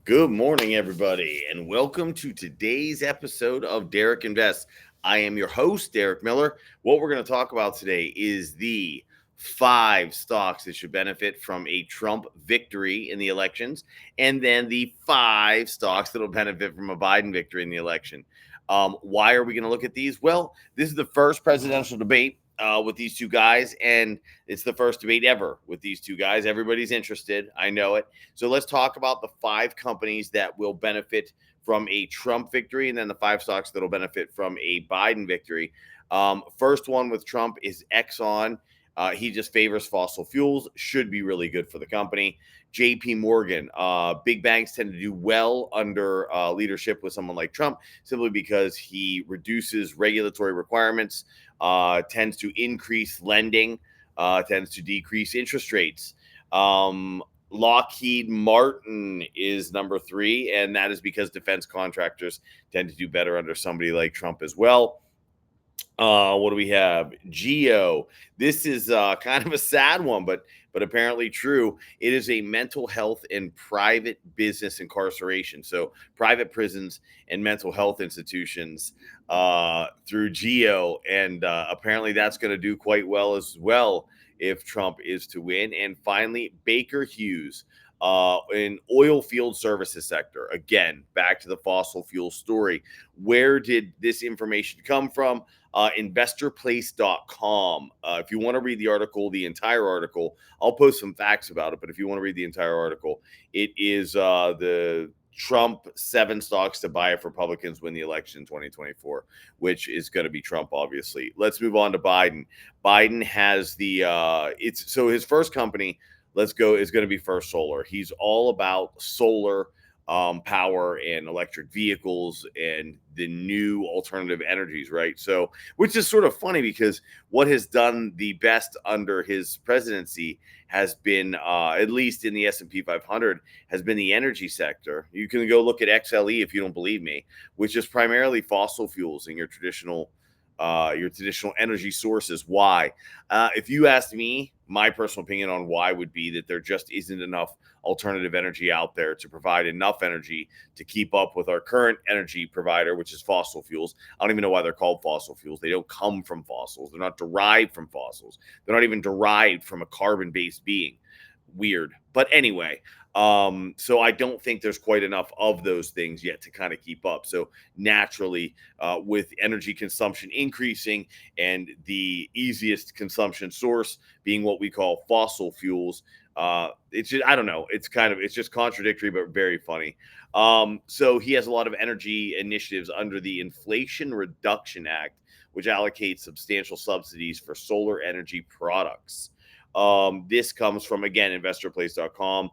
Good morning, everybody, and welcome to today's episode of Derek Invest. I am your host, Derek Miller. What we're going to talk about today is the 5 stocks that should benefit from a Trump victory in the elections, and then the 5 stocks that will benefit from a Biden victory in the election. Why are we going to look at these? Well, this is the first presidential debate with these two guys, and it's the first debate ever with these two guys. Everybody's interested. I know it. So let's talk about the 5 companies that will benefit from a Trump victory, and then the 5 stocks that will benefit from a Biden victory. First one with Trump is Exxon. He just favors fossil fuels, should be really good for the company. JP Morgan, big banks tend to do well under leadership with someone like Trump, simply because he reduces regulatory requirements, tends to increase lending, tends to decrease interest rates. Lockheed Martin is number 3, and that is because defense contractors tend to do better under somebody like Trump as well. What do we have? Geo. This is kind of a sad one, but apparently true. It is a mental health and private business incarceration. So private prisons and mental health institutions through Geo, and apparently that's going to do quite well as well if Trump is to win. And finally, Baker Hughes. In oil field services sector. Again, back to the fossil fuel story. Where did this information come from? Investorplace.com. If you want to read the article, the entire article, I'll post some facts about it. But if you want to read the entire article, it is the Trump 7 stocks to buy if Republicans win the election in 2024, which is going to be Trump, obviously. Let's move on to Biden. Biden has so his first company, is going to be First Solar. He's all about solar power and electric vehicles and the new alternative energies, right? So, which is sort of funny because what has done the best under his presidency has been, at least in the S&P 500, has been the energy sector. You can go look at XLE if you don't believe me, which is primarily fossil fuels and your traditional energy sources. Why? If you asked me, my personal opinion on why would be that there just isn't enough alternative energy out there to provide enough energy to keep up with our current energy provider, which is fossil fuels. I don't even know why they're called fossil fuels. They don't come from fossils. They're not derived from fossils. They're not even derived from a carbon-based being. Weird. But anyway, so I don't think there's quite enough of those things yet to kind of keep up. So naturally, with energy consumption increasing and the easiest consumption source being what we call fossil fuels, it's just, I don't know. It's just contradictory, but very funny. So he has a lot of energy initiatives under the Inflation Reduction Act, which allocates substantial subsidies for solar energy products. This comes from, again, investorplace.com.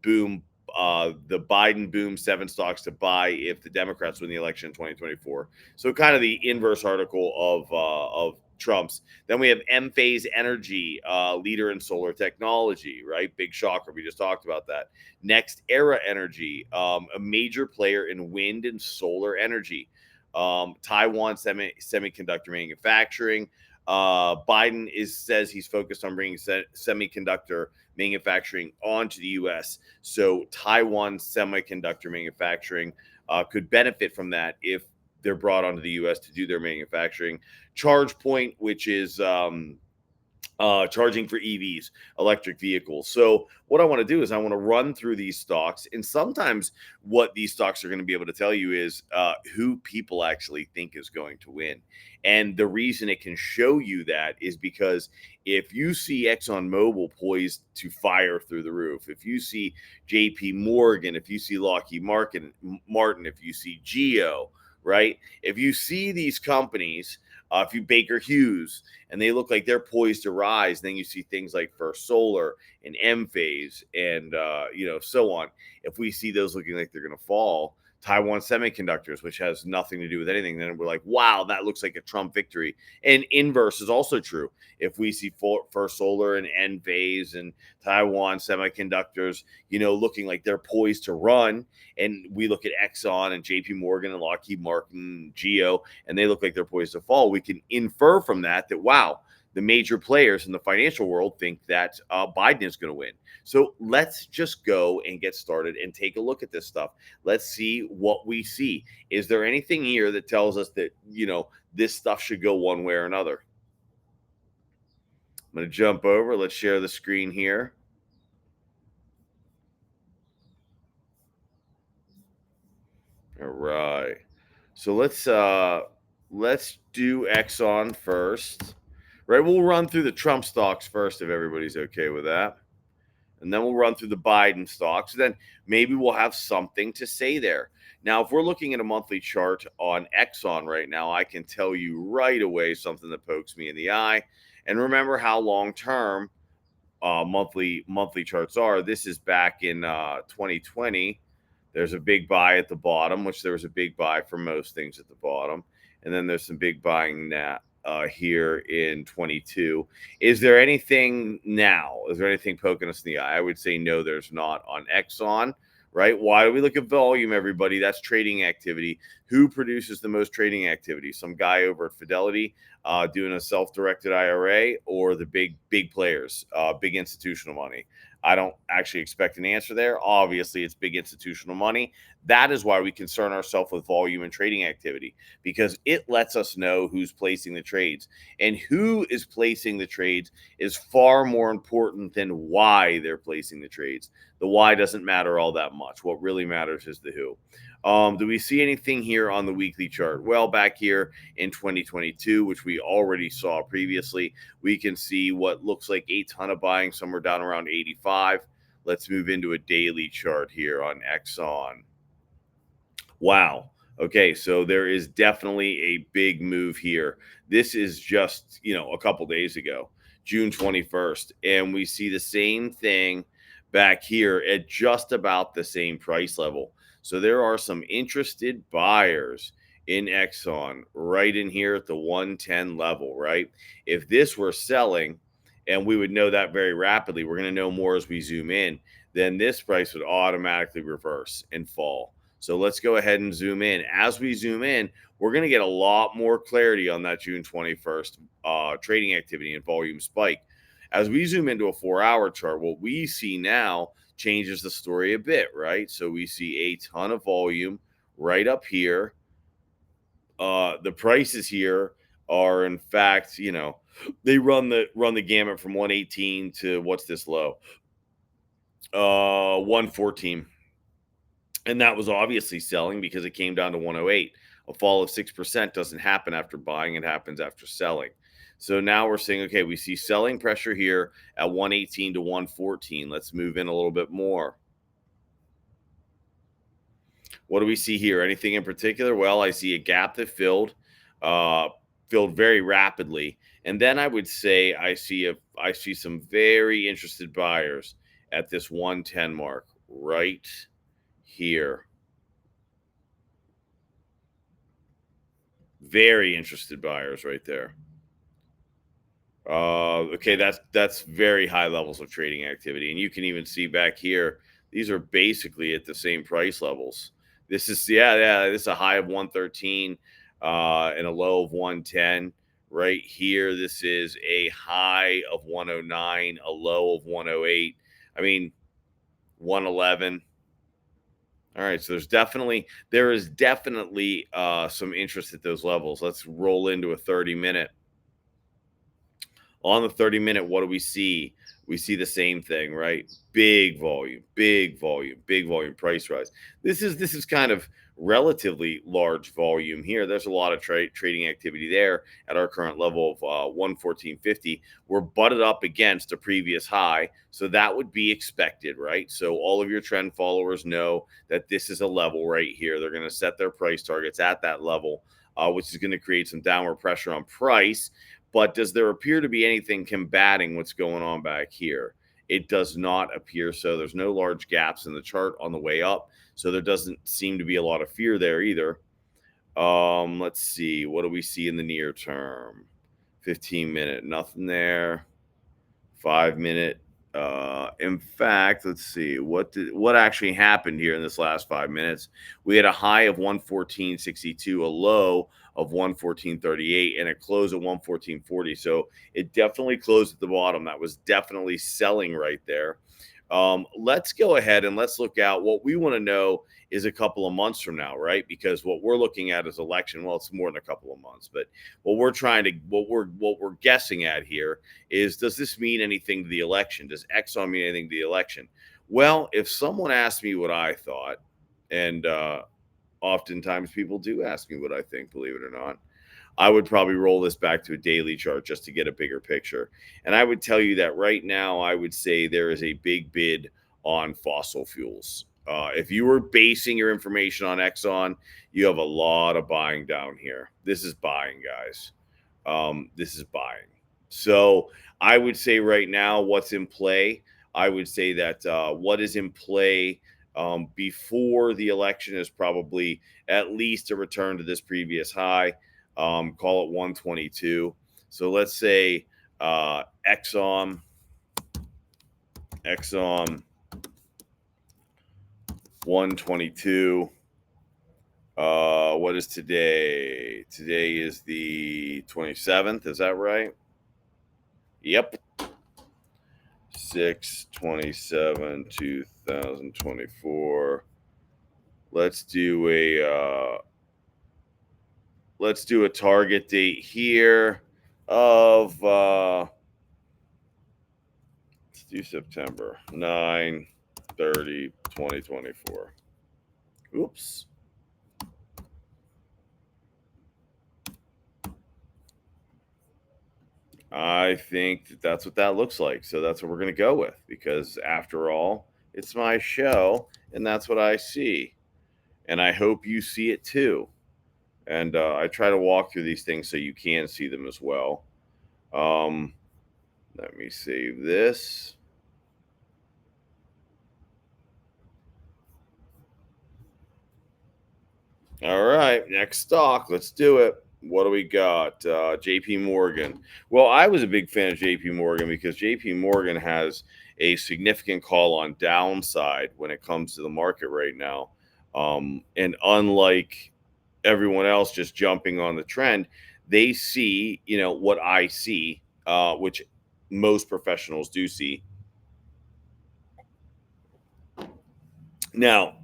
Boom. The Biden boom 7 stocks to buy if the Democrats win the election in 2024. So kind of the inverse article of Trump's. Then we have Enphase Energy, leader in solar technology, right? Big shocker. We just talked about that. Next Era Energy, a major player in wind and solar energy. Taiwan semiconductor manufacturing. Biden says he's focused on bringing semiconductor manufacturing onto the U.S. So Taiwan semiconductor manufacturing could benefit from that if they're brought onto the U.S. to do their manufacturing. ChargePoint, which is charging for EVs, electric vehicles. So what I want to do is I want to run through these stocks, and sometimes what these stocks are going to be able to tell you is who people actually think is going to win. And the reason it can show you that is because if you see ExxonMobil poised to fire through the roof, if you see JP Morgan, if you see Lockheed Martin, if you see Geo, right? If you see these companies, if you Baker Hughes, and they look like they're poised to rise, then you see things like First Solar and Enphase and so on. If we see those looking like they're going to fall, Taiwan Semiconductors, which has nothing to do with anything, then we're like, wow, that looks like a Trump victory. And inverse is also true. If we see First Solar and Enphase and Taiwan Semiconductors, looking like they're poised to run, and we look at Exxon and JP Morgan and Lockheed Martin, Geo, and they look like they're poised to fall, we can infer from that, wow, the major players in the financial world think that Biden is going to win. So let's just go and get started and take a look at this stuff. Let's see what we see. Is there anything here that tells us that, this stuff should go one way or another? I'm going to jump over. Let's share the screen here. All right. So let's do Exxon first. Right, we'll run through the Trump stocks first if everybody's okay with that. And then we'll run through the Biden stocks. Then maybe we'll have something to say there. Now, if we're looking at a monthly chart on Exxon right now, I can tell you right away something that pokes me in the eye. And remember how long term monthly charts are. This is back in 2020. There's a big buy at the bottom, which there was a big buy for most things at the bottom, and then there's some big buying now here in 22. Is there anything now? Is there anything poking us in the eye? I would say no. There's not on Exxon. Right? Why do we look at volume, everybody? That's trading activity. Who produces the most trading activity? Some guy over at Fidelity doing a self-directed IRA, or the big players, big institutional money? I don't actually expect an answer there. Obviously, it's big institutional money. That is why we concern ourselves with volume and trading activity, because it lets us know who's placing the trades. And who is placing the trades is far more important than why they're placing the trades. The why doesn't matter all that much. What really matters is the who. Do we see anything here on the weekly chart? Well, back here in 2022, which we already saw previously, we can see what looks like a ton of buying somewhere down around 85. Let's move into a daily chart here on Exxon. Wow. Okay, so there is definitely a big move here. This is just, a couple days ago, June 21st, and we see the same thing back here at just about the same price level. So there are some interested buyers in Exxon right in here at the 110 level, right? If this were selling, and we would know that very rapidly, we're going to know more as we zoom in, then this price would automatically reverse and fall. So let's go ahead and zoom in. As we zoom in, we're going to get a lot more clarity on that June 21st trading activity and volume spike. As we zoom into a 4-hour chart, what we see now changes the story a bit, right? So we see a ton of volume right up here. The prices here are, in fact, they run the gamut from 118 to what's this low? 114. And that was obviously selling because it came down to 108. A fall of 6% doesn't happen after buying, it happens after selling. So now we're saying, okay, we see selling pressure here at 118 to 114. Let's move in a little bit more. What do we see here? Anything in particular? Well, I see a gap that filled very rapidly. And then I would say I see some very interested buyers at this 110 mark right here. Very interested buyers right there. Okay, that's very high levels of trading activity, and you can even see back here. These are basically at the same price levels. This is This is a high of 113 and a low of 110. Right here, this is a high of 109, a low of 108. I mean, 111. All right, so there is definitely some interest at those levels. Let's roll into a 30-minute. On the 30-minute, what do we see? We see the same thing, right? Big volume, big volume, big volume price rise. This is kind of relatively large volume here. There's a lot of trading activity there at our current level of 114.50. We're butted up against a previous high, so that would be expected, right? So all of your trend followers know that this is a level right here. They're going to set their price targets at that level, which is going to create some downward pressure on price. But does there appear to be anything combating what's going on back here? It does not appear so. There's no large gaps in the chart on the way up, so there doesn't seem to be a lot of fear there either. Let's see. What do we see in the near term? 15-minute, nothing there. 5-minute, In fact, let's see what actually happened here in this last 5 minutes. We had a high of 114.62, a low of 114.38, and a close of 114.40. So it definitely closed at the bottom. That was definitely selling right there. Let's go ahead and let's look out. What we want to know is a couple of months from now, right? Because what we're looking at is election. Well, it's more than a couple of months, but what we're guessing at here is, does this mean anything to the election? Does Exxon mean anything to the election? Well, if someone asked me what I thought, and oftentimes people do ask me what I think, believe it or not, I would probably roll this back to a daily chart just to get a bigger picture. And I would tell you that right now, I would say there is a big bid on fossil fuels. If you were basing your information on Exxon, you have a lot of buying down here. This is buying, guys. This is buying. So I would say right now, what's in play? I would say that what is in play before the election is probably at least a return to this previous high. Call it 122. So let's say Exxon 122. What is today? Today is the 27th. Is that right? Yep. 6/27/2024. Let's do a target date here of let's do September 9/30/2024. Oops. I think that's what that looks like. So that's what we're going to go with, because after all, it's my show and that's what I see. And I hope you see it too. And I try to walk through these things so you can see them as well. Let me save this. All right, next stock. Let's do it. What do we got? JP Morgan. Well, I was a big fan of JP Morgan because JP Morgan has a significant call on downside when it comes to the market right now. And unlike everyone else just jumping on the trend, they see, what I see, which most professionals do see. Now,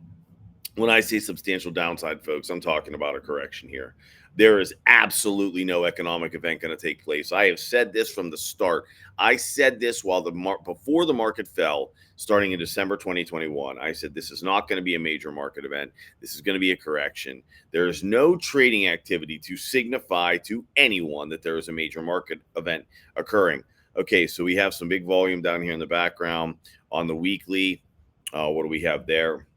when I say substantial downside, folks, I'm talking about a correction here. There is absolutely no economic event going to take place. I have said this from the start. I said this while before the market fell, starting in December 2021. I said this is not going to be a major market event. This is going to be a correction. There is no trading activity to signify to anyone that there is a major market event occurring. Okay, so we have some big volume down here in the background on the weekly. What do we have there?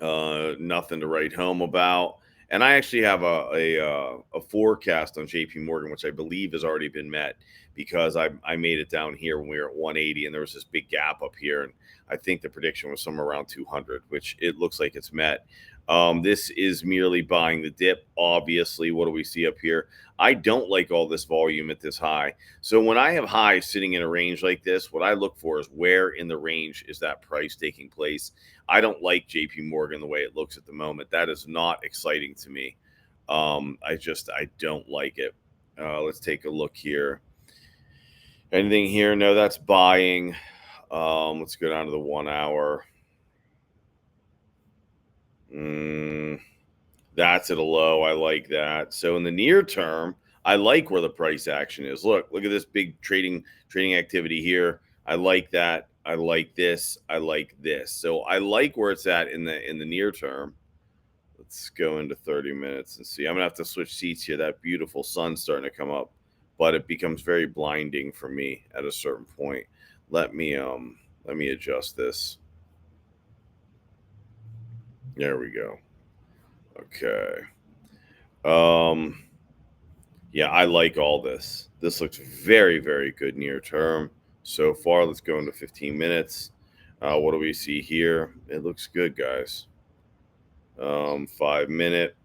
Nothing to write home about. And I actually have a forecast on JP Morgan, which I believe has already been met, because I made it down here when we were at 180 and there was this big gap up here. And I think the prediction was somewhere around 200, which it looks like it's met. This is merely buying the dip. Obviously, what do we see up here? I don't like all this volume at this high. So when I have highs sitting in a range like this, what I look for is where in the range is that price taking place. I don't like JP Morgan the way it looks at the moment. That is not exciting to me. I don't like it. Let's take a look here. Anything here? No, that's buying. Let's go down to the 1 hour. That's at a low. I like that. So in the near term, I like where the price action is. Look at this big trading activity here. I like that. I like this. I like this. So I like where it's at in the near term. Let's go into 30 minutes and see. I'm gonna have to switch seats here. That beautiful sun's starting to come up, but it becomes very blinding for me at a certain point. Let me adjust this. There we go. Okay. Yeah, I like all this. This looks very, very good near term so far. Let's go into 15 minutes. What do we see here? It looks good, guys. 5 minute.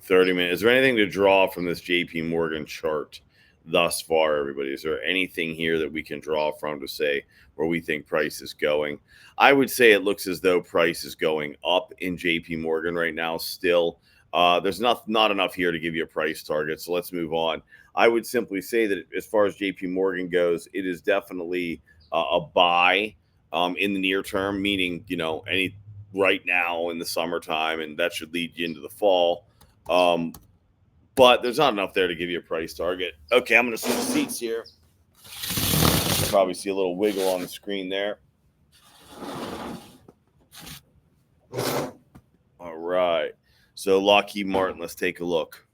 30 minutes. Is there anything to draw from this JP Morgan chart thus far, everybody? Is there anything here that we can draw from to say where we think price is going? I would say it looks as though price is going up in JP Morgan right now still. There's not enough here to give you a price target, so let's move on. I would simply say that as far as JP Morgan goes, it is definitely a buy in the near term, meaning, any right now in the summertime, and that should lead you into the fall. But there's not enough there to give you a price target. Okay, I'm going to switch seats here. You can probably see a little wiggle on the screen there. All right. So Lockheed Martin, let's take a look.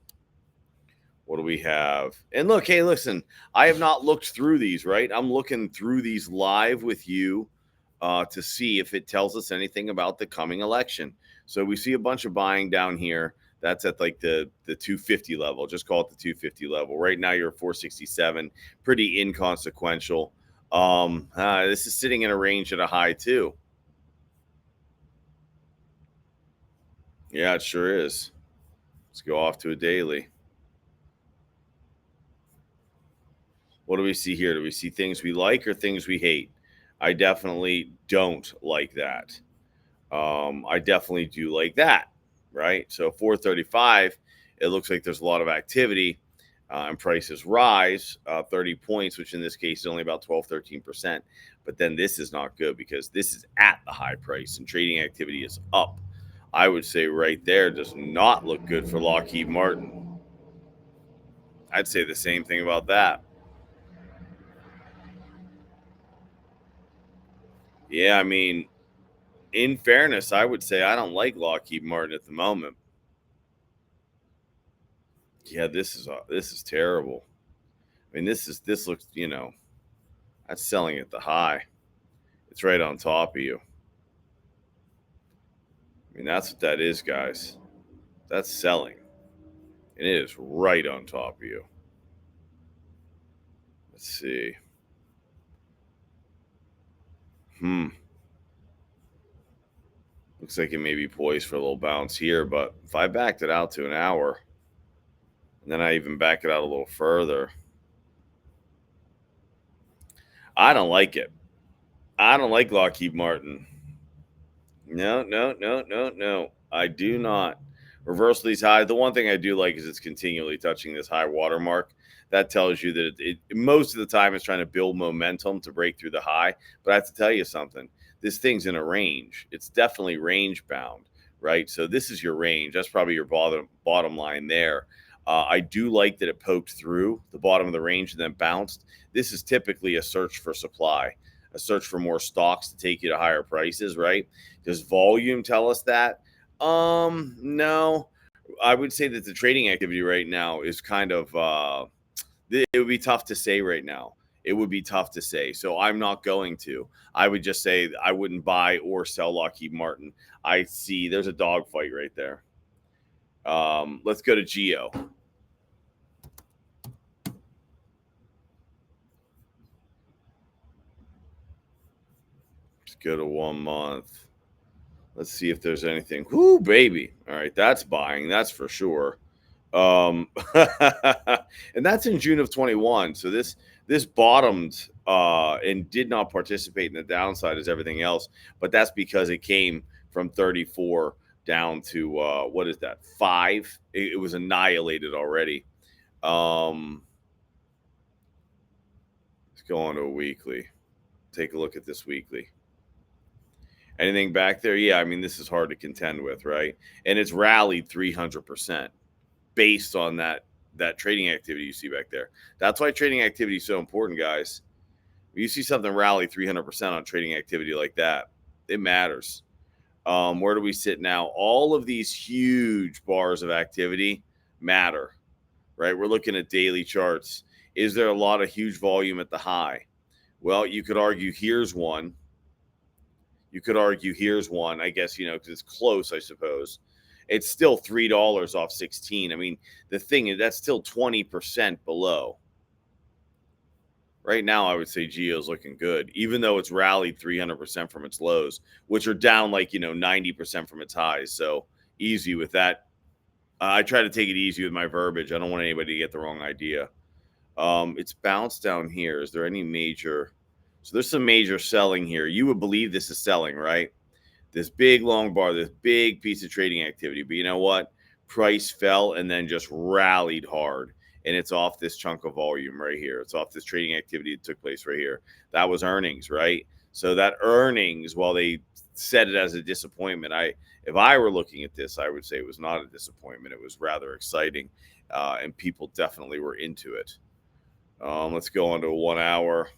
What do we have? And look, hey, listen, I have not looked through these, right? I'm looking through these live with you to see if it tells us anything about the coming election. So we see a bunch of buying down here. That's at like the 250 level. Just call it the 250 level. Right now you're at 467. Pretty inconsequential. This is sitting in a range at a high too. Yeah, it sure is. Let's go off to a daily. What do we see here? Do we see things we like or things we hate? I definitely don't like that. I definitely do like that, right? So 435, it looks like there's a lot of activity and prices rise 30 points, which in this case is only about 12, 13%. But then this is not good because this is at the high price and trading activity is up. I would say right there does not look good for Lockheed Martin. I'd say the same thing about that. Yeah, I mean, in fairness, I would say I don't like Lockheed Martin at the moment. Yeah, this is terrible. I mean, this looks, that's selling at the high. It's right on top of you. I mean, that's what that is, guys. That's selling. And it is right on top of you. Let's see. Looks like it may be poised for a little bounce here, but if I backed it out to an hour, and then I even back it out a little further, I don't like it. I don't like Lockheed Martin. No, no, no, no, no. I do not. Reverse these high. The one thing I do like is it's continually touching this high water mark. That tells you that it most of the time is trying to build momentum to break through the high. But I have to tell you something. This thing's in a range. It's definitely range bound, right? So this is your range. That's probably your bottom line there. I do like that it poked through the bottom of the range and then bounced. This is typically a search for supply, a search for more stocks to take you to higher prices, right? Does volume tell us that? No. I would say that the trading activity right now is kind of it would be tough to say right now. It would be tough to say. So I'm not going to. I would just say I wouldn't buy or sell Lockheed Martin. I see there's a dogfight right there. Let's go to Geo. Let's go to 1 month. Let's see if there's anything. Whoo, baby. All right, that's buying. That's for sure. And that's in June of 21. So this bottomed and did not participate in the downside as everything else, but that's because it came from 34 down to what is that? 5. It was annihilated already. Let's go on to a weekly. Take a look at this weekly. Anything back there? Yeah, I mean, this is hard to contend with, right? And it's rallied 300% based on that trading activity you see back there. That's why trading activity is so important, guys. When you see something rally 300% on trading activity like that, it matters. Where do we sit now? All of these huge bars of activity matter, right? We're looking at daily charts. Is there a lot of huge volume at the high? Well, you could argue here's one. I guess, because it's close, I suppose. It's still $3 off 16. I mean, the thing is, that's still 20% below. Right now, I would say Geo's looking good, even though it's rallied 300% from its lows, which are down like, 90% from its highs. So easy with that. I try to take it easy with my verbiage. I don't want anybody to get the wrong idea. It's bounced down here. Is there any major? So there's some major selling here. You would believe this is selling, right? This big long bar, this big piece of trading activity. But you know what? Price fell and then just rallied hard. And it's off this chunk of volume right here. It's off this trading activity that took place right here. That was earnings, right? So that earnings, while they said it as a disappointment, if I were looking at this, I would say it was not a disappointment. It was rather exciting, and people definitely were into it. Let's go on to a 1 hour.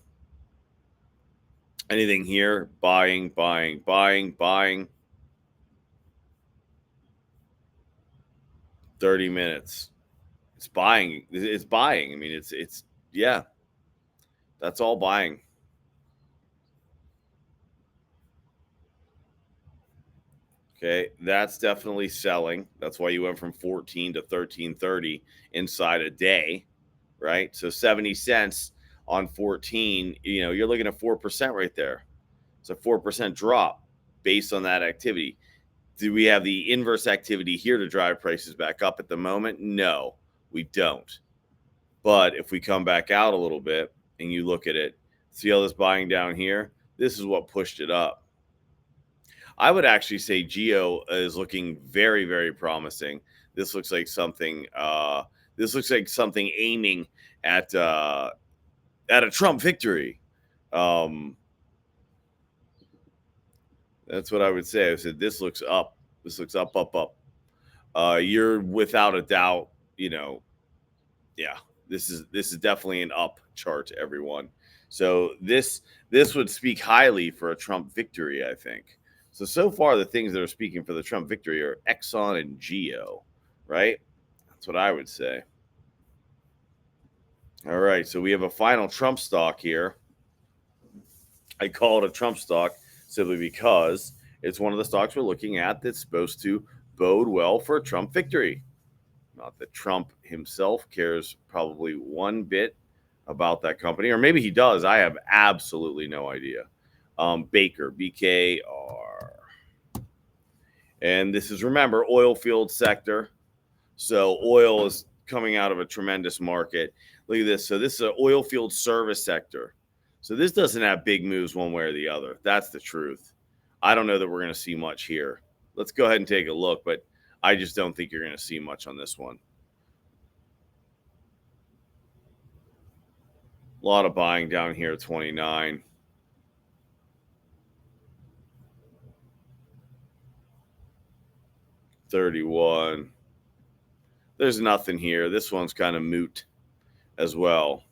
Anything here? Buying, buying, buying, buying. 30 minutes. It's buying. It's buying. I mean, it's yeah, that's all buying. Okay, that's definitely selling. That's why you went from 14 to 13.30 inside a day, right? So 70 cents on 14, you're looking at 4% right there. It's a 4% drop based on that activity. Do we have the inverse activity here to drive prices back up at the moment? No, we don't. But if we come back out a little bit and you look at it, see all this buying down here? This is what pushed it up. I would actually say Geo is looking very, very promising. This looks like something. This looks like something aiming at a Trump victory. That's what I would say. I said this looks up. This looks up, up, up. You're without a doubt. Yeah, this is definitely an up chart, everyone. So this would speak highly for a Trump victory, I think. So far the things that are speaking for the Trump victory are Exxon and Geo, right? That's what I would say. All right, so we have a final Trump stock here. I call it a Trump stock simply because it's one of the stocks we're looking at that's supposed to bode well for a Trump victory. Not that Trump himself cares probably one bit about that company, or maybe he does. I have absolutely no idea. Baker, BKR. And this is, remember, oil field sector. So oil is coming out of a tremendous market. Look at this. So this is an oil field service sector. So this doesn't have big moves one way or the other. That's the truth. I don't know that we're going to see much here. Let's go ahead and take a look, but I just don't think you're going to see much on this one. A lot of buying down here at 29. $31. There's nothing here. This one's kind of moot as well.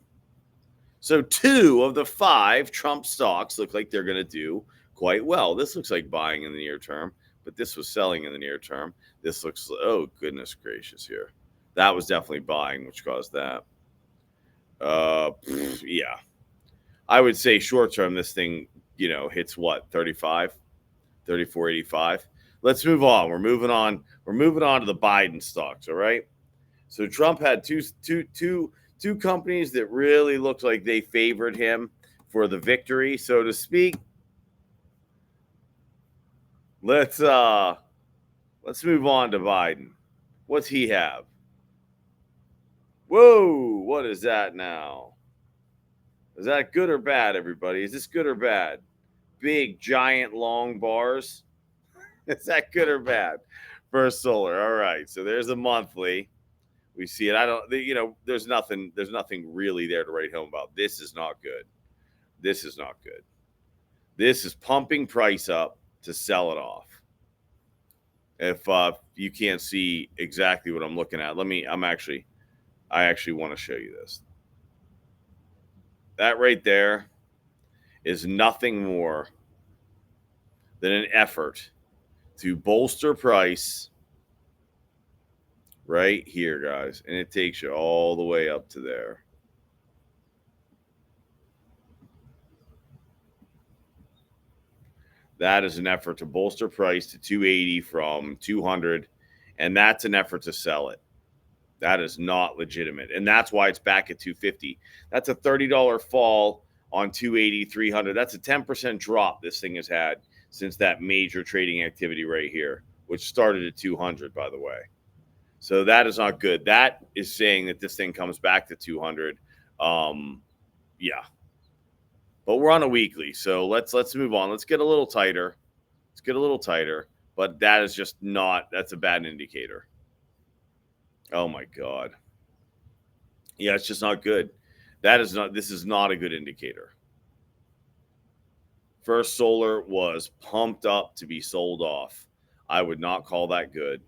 So 2 of the 5 Trump stocks look like they're going to do quite well. This looks like buying in the near term, but this was selling in the near term. This looks, oh, goodness gracious here. That was definitely buying, which caused that. Yeah. I would say short term, this thing, hits what, 35, 34.85. Let's move on. We're moving on. We're moving on to the Biden stocks. All right. So Trump had two companies that really looked like they favored him for the victory, so to speak. Let's move on to Biden. What's he have? Whoa, what is that now? Is that good or bad, everybody? Is this good or bad? Big, giant, long bars. Is that good or bad? First Solar. All right. So there's a monthly. We see it. There's nothing really there to write home about. This is not good. This is not good. This is pumping price up to sell it off. If you can't see exactly what I'm looking at, I actually want to show you this. That right there is nothing more than an effort to bolster price right here, guys. And it takes you all the way up to there. That is an effort to bolster price to 280 from 200, and that's an effort to sell it. That is not legitimate, and that's why it's back at 250. That's a $30 fall on 280, 300. That's a 10% drop this thing has had since that major trading activity right here, which started at 200, by the way. So that is not good. That is saying that this thing comes back to 200. Yeah, but we're on a weekly, so let's move on. Let's get a little tighter. Let's get a little tighter. But that is just not. That's a bad indicator. Oh my god. Yeah, it's just not good. That is not. This is not a good indicator. First Solar was pumped up to be sold off. I would not call that good.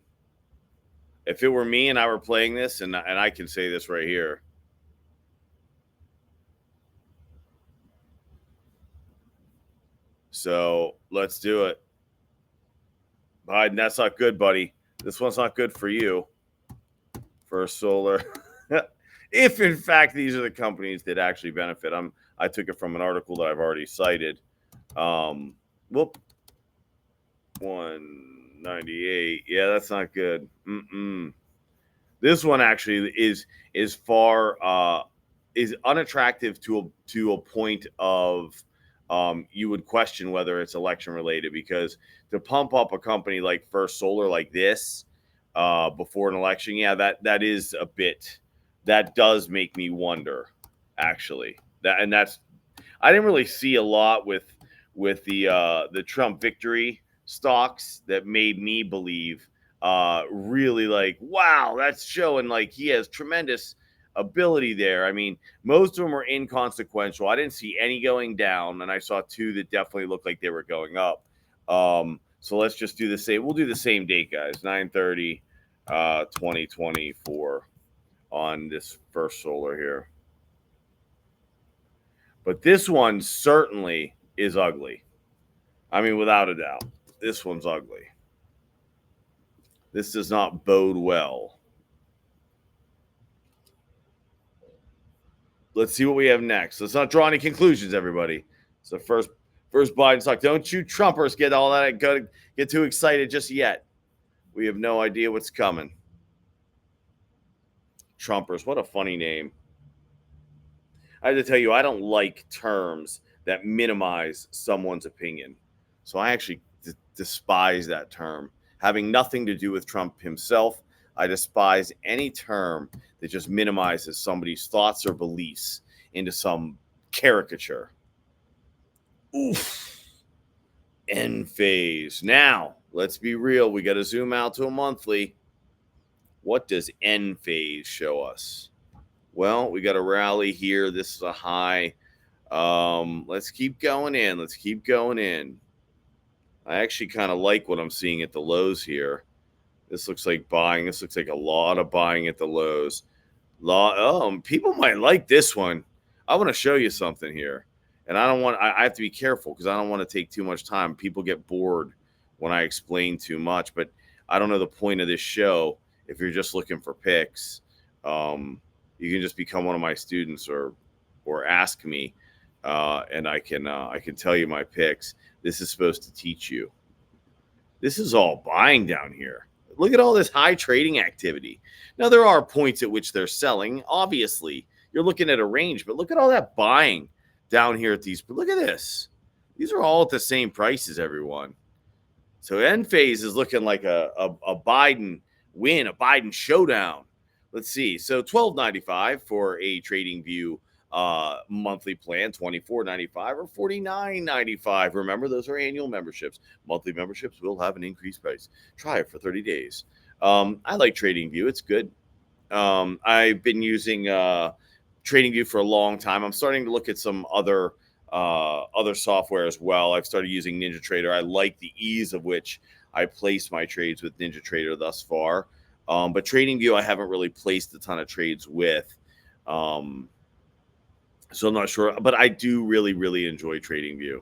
If it were me and I were playing this, and I can say this right here. So let's do it. Biden, that's not good, buddy. This one's not good for you. First Solar. If in fact these are the companies that actually benefit. I took it from an article that I've already cited. Whoop. 198. Yeah, that's not good. This one actually is far is unattractive to a point of you would question whether it's election related, because to pump up a company like First Solar like this before an election, yeah, that is a bit, that does make me wonder actually. That's I didn't really see a lot with the Trump victory stocks that made me believe really like, wow, that's showing like he has tremendous ability there. I mean, most of them are inconsequential. I didn't see any going down, and I saw two that definitely looked like they were going up. So let's just do the same. We'll do the same date, guys. 9/30, 2024 on this First Solar here. But this one certainly is ugly. I mean, without a doubt, this one's ugly. This does not bode well. Let's see what we have next. Let's not draw any conclusions, everybody. So first Biden talk. Don't you Trumpers get all that, get too excited just yet. We have no idea what's coming. Trumpers, what a funny name. I have to tell you, I don't like terms that minimize someone's opinion. So I actually despise that term. Having nothing to do with Trump himself, I despise any term that just minimizes somebody's thoughts or beliefs into some caricature. Oof. End phase. Now, let's be real. We got to zoom out to a monthly. What does end phase show us? Well, we got a rally here. This is a high. Let's keep going in. Let's keep going in. I actually kind of like what I'm seeing at the lows here. This looks like buying. This looks like a lot of buying at the lows. People might like this one. I want to show you something here. And I have to be careful because I don't want to take too much time. People get bored when I explain too much, but I don't know the point of this show. If you're just looking for picks, you can just become one of my students or ask me, and I can tell you my picks. This is supposed to teach you. This is all buying down here. Look at all this high trading activity. Now, there are points at which they're selling. Obviously, you're looking at a range, but look at all that buying down here at these. Look at this. These are all at the same prices, everyone. So end phase is looking like a Biden win, a Biden showdown. Let's see. So $12.95 for a Trading View monthly plan, $24.95 or $49.95. Remember, those are annual memberships. Monthly memberships will have an increased price. Try it for 30 days. I like Trading View. It's good. I've been using Trading View for a long time. I'm starting to look at some other software as well. I've started using NinjaTrader. I like the ease of which I place my trades with NinjaTrader thus far. But Trading View, I haven't really placed a ton of trades with. So I'm not sure, but I do really, really enjoy Trading View.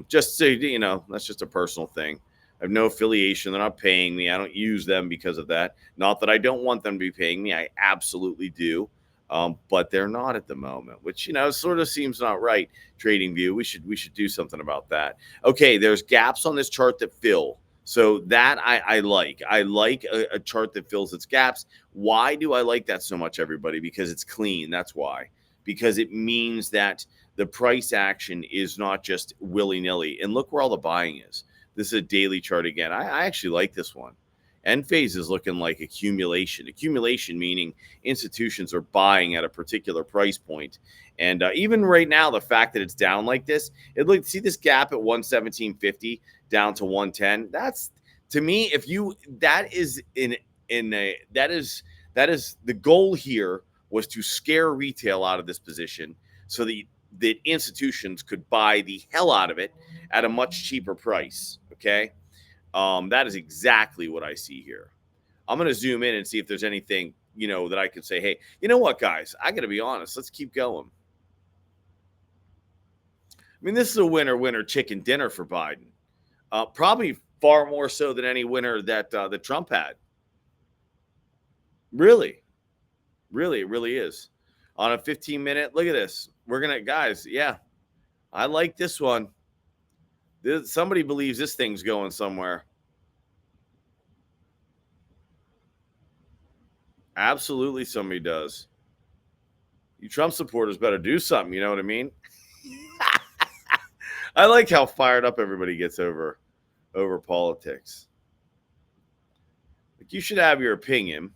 Just so you know, that's just a personal thing. I have no affiliation. They're not paying me. I don't use them because of that. Not that I don't want them to be paying me. I absolutely do. But they're not at the moment, which, sort of seems not right. Trading View, we should do something about that. Okay, there's gaps on this chart that fill. So that I like. I like a chart that fills its gaps. Why do I like that so much, everybody? Because it's clean. That's why. Because it means that the price action is not just willy-nilly. And look where all the buying is. This is a daily chart again. I actually like this one. End phase is looking like accumulation. Accumulation meaning institutions are buying at a particular price point. And even right now, the fact that it's down like this, see this gap at 117.50 down to 110. That's, to me, if you that is in a that is the goal here, was to scare retail out of this position so that institutions could buy the hell out of it at a much cheaper price. Okay. That is exactly what I see here. I'm going to zoom in and see if there's anything, that I can say, hey, you know what, guys, I got to be honest. Let's keep going. I mean, this is a winner chicken dinner for Biden. Probably far more so than any winner that Trump had. Really, really, it really is. On a 15-minute, look at this. We're going to, guys, yeah, I like this one. Somebody believes this thing's going somewhere. Absolutely, somebody does. You Trump supporters better do something. You know what I mean? I like how fired up everybody gets over politics. Like, you should have your opinion,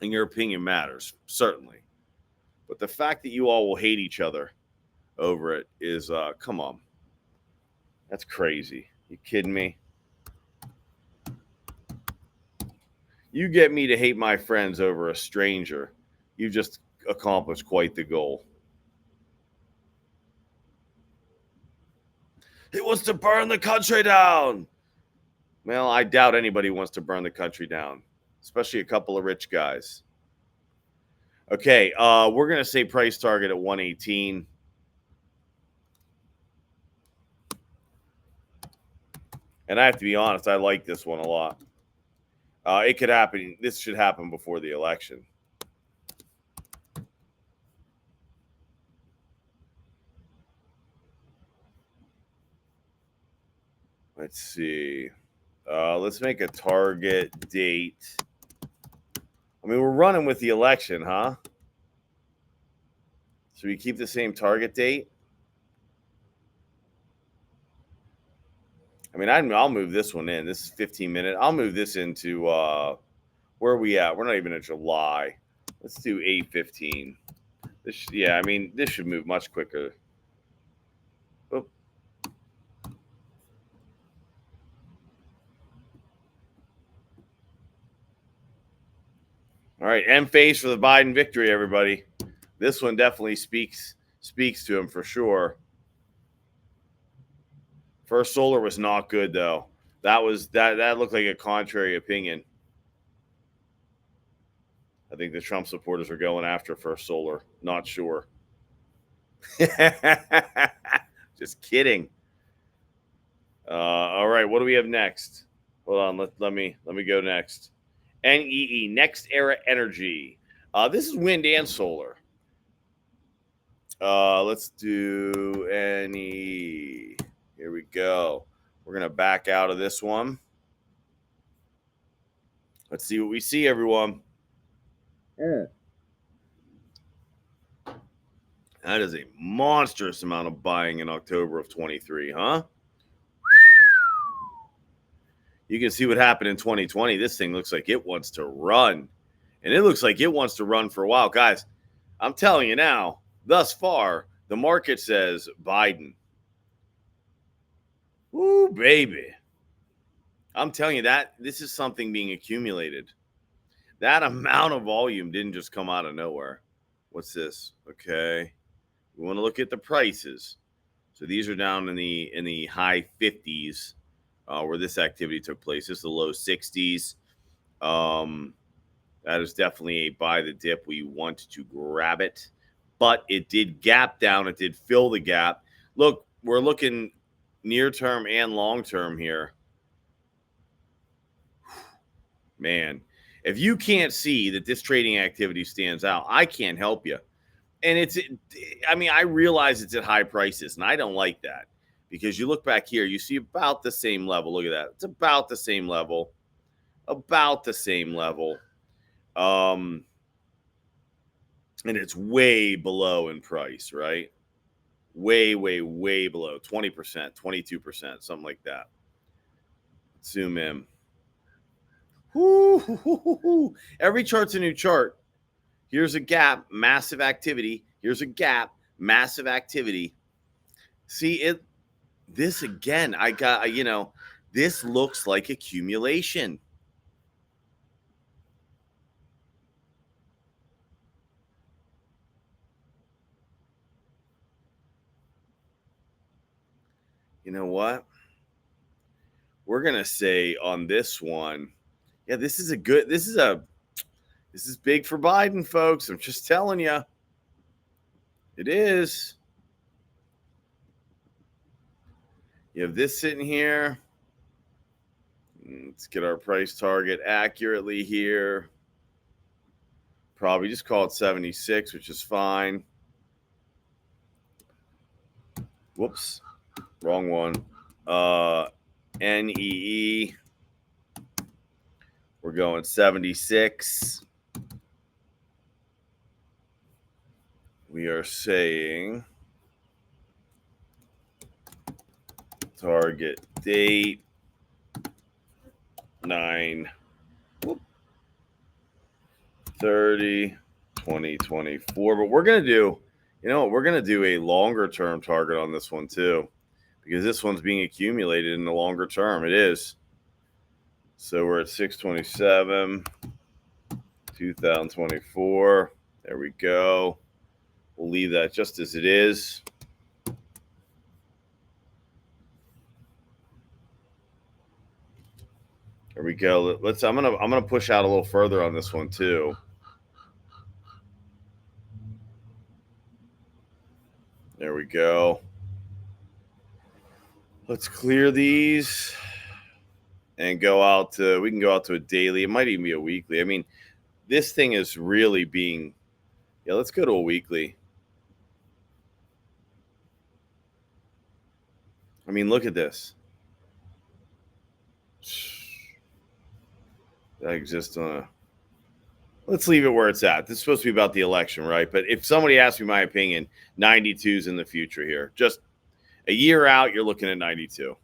and your opinion matters, certainly. But the fact that you all will hate each other over it is, come on. That's crazy. You kidding me? You get me to hate my friends over a stranger. You just accomplished quite the goal. He wants to burn the country down. Well, I doubt anybody wants to burn the country down, especially a couple of rich guys. Okay, we're going to say price target at 118. And I have to be honest, I like this one a lot. It could happen. This should happen before the election. Let's see. Let's make a target date. I mean, we're running with the election, huh? Should we keep the same target date? I mean, I'll move this one in. This is 15-minute. I'll move this into where are we at? We're not even in July. Let's do 8:15. Yeah, I mean, this should move much quicker. Oh. All right, end phase for the Biden victory, everybody. This one definitely speaks to him for sure. First Solar was not good though. That looked like a contrary opinion. I think the Trump supporters are going after First Solar. Not sure. Just kidding. All right, what do we have next? Hold on, let me go next. NEE, Next Era Energy. This is wind and solar. Let's do NEE. Here we go. We're gonna back out of this one. Let's see what we see, everyone. That is a monstrous amount of buying in October of 23, huh? You can see what happened in 2020. This thing looks like it wants to run. And it looks like it wants to run for a while. Guys, I'm telling you now, thus far, the market says Biden. Ooh, baby. I'm telling you that this is something being accumulated. That amount of volume didn't just come out of nowhere. What's this? Okay. We want to look at the prices. So these are down in the high 50s where this activity took place. This is the low 60s. That is definitely a buy the dip. We want to grab it. But it did gap down. It did fill the gap. Look, we're looking near term and long term here. Man, if you can't see that this trading activity stands out, I can't help you. And I realize it's at high prices, and I don't like that because you look back here, you see about the same level. Look at that. It's about the same level. About the same level. And it's way below in price, right? Way, way, way below. 20%, 22%, something like that. Zoom in. Every chart's a new chart. Here's a gap, massive activity. Here's a gap, massive activity. See it. This again, I got, this looks like accumulation. You know what? We're going to say on this one, yeah, this is big for Biden, folks. I'm just telling you. It is. You have this sitting here. Let's get our price target accurately here. Probably just call it 76, which is fine. Whoops. Wrong one. NEE. We're going 76. We are saying target date 9/30/2024. But we're going to do, we're going to do a longer term target on this one too, because this one's being accumulated in the longer term. It is. So we're at 6/27, 2024. There we go. We'll leave that just as it is. There we go. I'm gonna push out a little further on this one too. There we go. Let's clear these and go out to, we can go out to a daily. It might even be a weekly. I mean, this thing is really being, yeah, let's go to a weekly. I mean, look at this. That exists on a, let's leave it where it's at. This is supposed to be about the election, right? But if somebody asks me my opinion, 92's in the future here. Just a year out, you're looking at 92.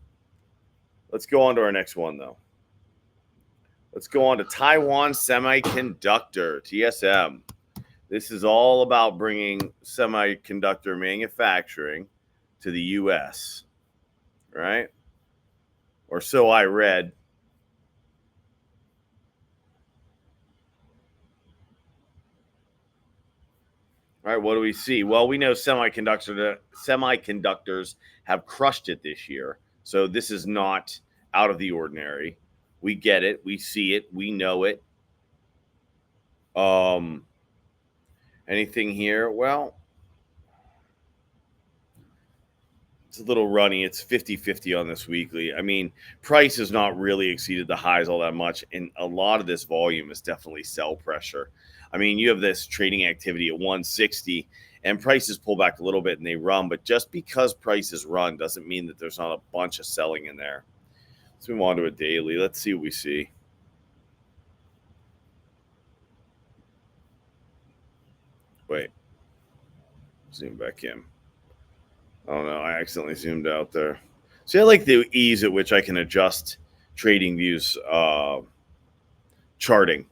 Let's go on to our next one, though. Let's go on to Taiwan Semi-Conductor, TSM. This is all about bringing semiconductor manufacturing to the U.S., right? Or so I read. All right, what do we see? Well, we know semiconductors have crushed it this year. So this is not out of the ordinary. We get it. We see it. We know it. Anything here? Well, it's a little runny. It's 50-50 on this weekly. I mean, price has not really exceeded the highs all that much. And a lot of this volume is definitely sell pressure. I mean, you have this trading activity at 160 and prices pull back a little bit and they run. But just because prices run doesn't mean that there's not a bunch of selling in there. Let's move on to a daily. Let's see what we see. Wait. Zoom back in. Oh no, I accidentally zoomed out there. See, I like the ease at which I can adjust trading views charting.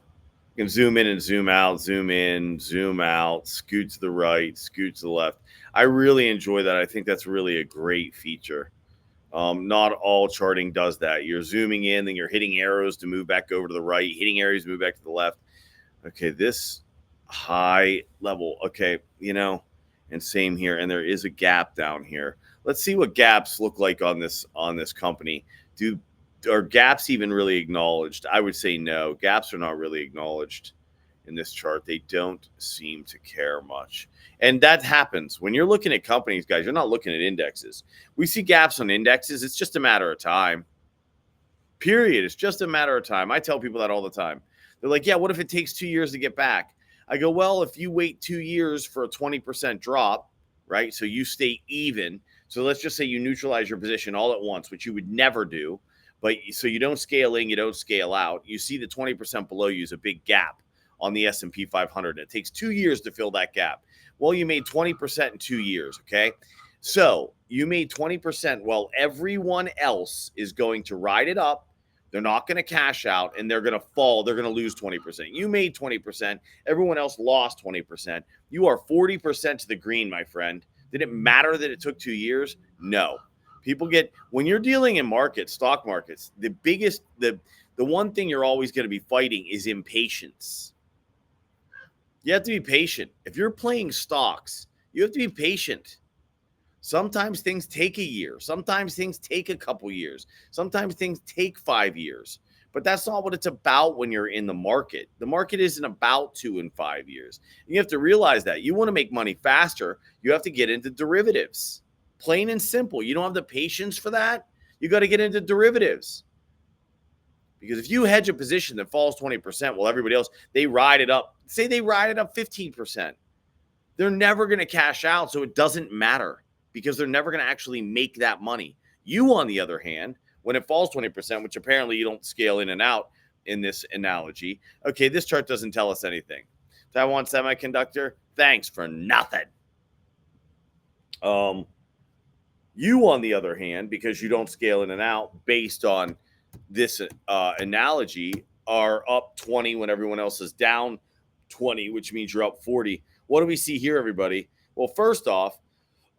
You can zoom in and zoom out, zoom in, zoom out, scoot to the right, scoot to the left. I really enjoy that. I think that's really a great feature. Not all charting does that. You're zooming in, then you're hitting arrows to move back over to the right, hitting arrows to move back to the left. Okay, this high level. Okay, and same here. And there is a gap down here. Let's see what gaps look like on this company. Are gaps even really acknowledged? I would say no. Gaps are not really acknowledged in this chart. They don't seem to care much. And that happens when you're looking at companies, guys. You're not looking at indexes. We see gaps on indexes. It's just a matter of time. Period. It's just a matter of time. I tell people that all the time. They're like, yeah, what if it takes 2 years to get back? I go, well, if you wait 2 years for a 20% drop, right? So you stay even. So let's just say you neutralize your position all at once, which you would never do. But so you don't scale in, you don't scale out. You see the 20% below you is a big gap on the S&P 500. It takes 2 years to fill that gap. Well, you made 20% in 2 years, okay? So you made 20%. Well, everyone else is going to ride it up. They're not going to cash out, and they're going to fall. They're going to lose 20%. You made 20%. Everyone else lost 20%. You are 40% to the green, my friend. Did it matter that it took 2 years? No. People when you're dealing in markets, stock markets, the one thing you're always going to be fighting is impatience. You have to be patient. If you're playing stocks, you have to be patient. Sometimes things take a year. Sometimes things take a couple years. Sometimes things take 5 years. But that's not what it's about when you're in the market. The market isn't about 2 and 5 years. You have to realize that. You want to make money faster, you have to get into derivatives. Plain and simple. You don't have the patience for that, you got to get into derivatives. Because if you hedge a position that falls 20% while everybody else, they ride it up. Say they ride it up 15%. They're never going to cash out, so it doesn't matter because they're never going to actually make that money. You, on the other hand, when it falls 20%, which apparently you don't scale in and out in this analogy, okay, this chart doesn't tell us anything. Taiwan Semiconductor, thanks for nothing. You, on the other hand, because you don't scale in and out based on this analogy, are up 20 when everyone else is down 20, which means you're up 40. What do we see here, everybody? Well, first off,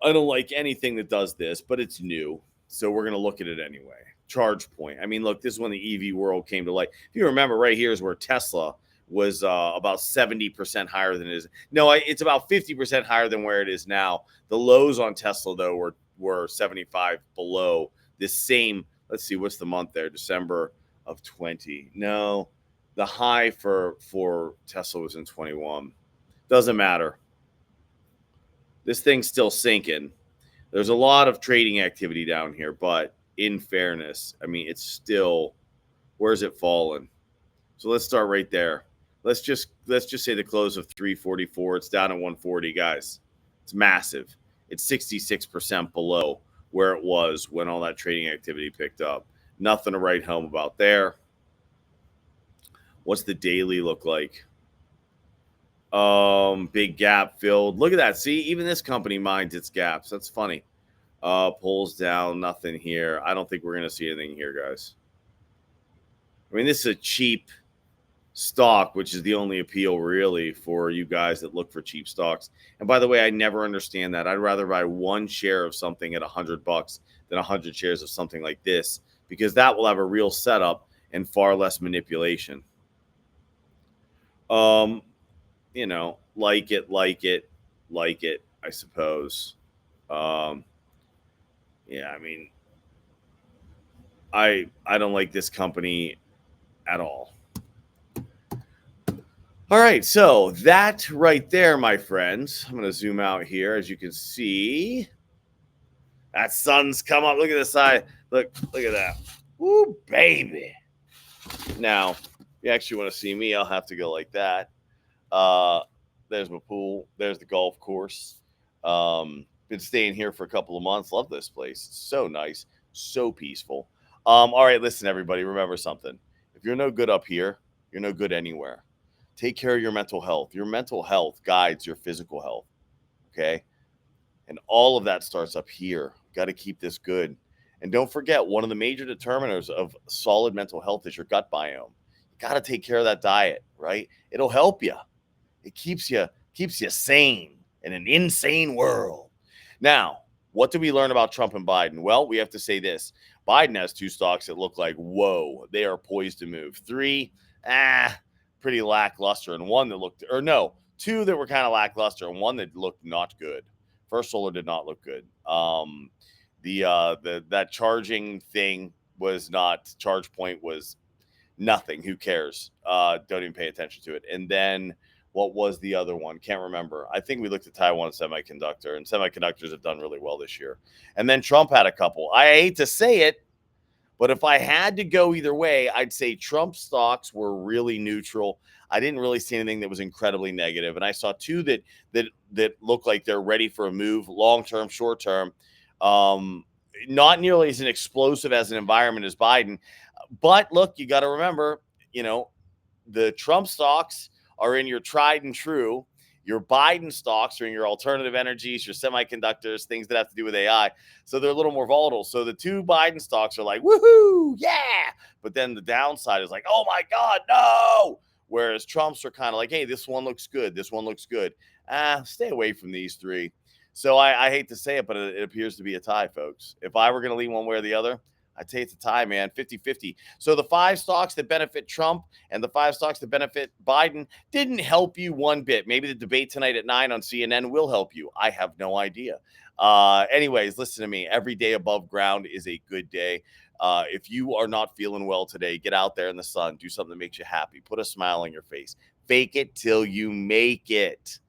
I don't like anything that does this, but it's new, so we're going to look at it anyway. Charge point. I mean, look, this is when the EV world came to light. If you remember, right here is where Tesla was about 70% higher than it is. No, it's about 50% higher than where it is now. The lows on Tesla, though, were 75 below this same. Let's see, what's the month there? December of 20. No, the high for Tesla was in 21. Doesn't matter. This thing's still sinking. There's a lot of trading activity down here, but in fairness, I mean, it's still, where's it fallen? So let's start right there. Let's just say the close of 344. It's down at 140, guys. It's massive. It's 66% below where it was when all that trading activity picked up. Nothing to write home about there. What's the daily look like? Big gap filled. Look at that. See, even this company minds its gaps. That's funny. Pulls down, nothing here. I don't think we're going to see anything here, guys. I mean, this is a cheap stock, which is the only appeal really for you guys that look for cheap stocks. And by the way, I never understand that. I'd rather buy one share of something at $100 than 100 shares of something like this, because that will have a real setup and far less manipulation. You know, like it, I suppose. Yeah, I mean, I don't like this company at all. All right, so that right there, my friends, I'm going to zoom out here. As you can see, that sun's come up. Look at the side. Look at that. Woo, baby. Now, if you actually want to see me, I'll have to go like that. There's my pool. There's the golf course. Been staying here for a couple of months. Love this place. It's so nice, so peaceful. All right, listen, everybody. Remember something. If you're no good up here, you're no good anywhere. Take care of your mental health. Your mental health guides your physical health. Okay, and all of that starts up here. Got to keep this good. And don't forget, one of the major determiners of solid mental health is your gut biome. You got to take care of that diet, right? It'll help you. It keeps you sane in an insane world. Now, what do we learn about Trump and Biden? Well, we have to say this. Biden has two stocks that look like, whoa, they are poised to move. 3, pretty lackluster. And one that looked, or no, 2 that were kind of lackluster and one that looked not good. First Solar did not look good. That charging thing was not, charge point was nothing. Who cares? Don't even pay attention to it. And then what was the other one? Can't remember. I think we looked at Taiwan Semiconductor, and semiconductors have done really well this year. And then Trump had a couple. I hate to say it, but if I had to go either way, I'd say Trump stocks were really neutral. I didn't really see anything that was incredibly negative. And I saw 2 that look like they're ready for a move, long-term, short-term. Not nearly as an explosive as an environment as Biden. But look, you got to remember, the Trump stocks are in your tried and true. Your Biden stocks are in your alternative energies, your semiconductors, things that have to do with AI. So they're a little more volatile. So the two Biden stocks are like, woohoo, yeah. But then the downside is like, oh my God, no. Whereas Trump's are kind of like, hey, this one looks good. This one looks good. Stay away from these three. So I hate to say it, but it appears to be a tie, folks. If I were going to lean one way or the other, I'd say it's a tie, man, 50-50. So the five stocks that benefit Trump and the five stocks that benefit Biden didn't help you one bit. Maybe the debate tonight at 9 on CNN will help you. I have no idea. Anyways, listen to me. Every day above ground is a good day. If you are not feeling well today, get out there in the sun. Do something that makes you happy. Put a smile on your face. Fake it till you make it.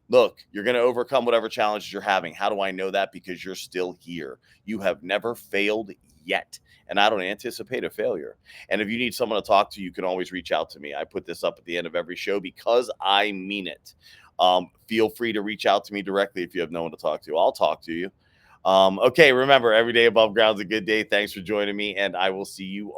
Look, you're going to overcome whatever challenges you're having. How do I know that? Because you're still here. You have never failed yet. And I don't anticipate a failure. And if you need someone to talk to, you can always reach out to me. I put this up at the end of every show because I mean it. Feel free to reach out to me directly if you have no one to talk to. I'll talk to you. Okay, remember, every day above ground is a good day. Thanks for joining me, and I will see you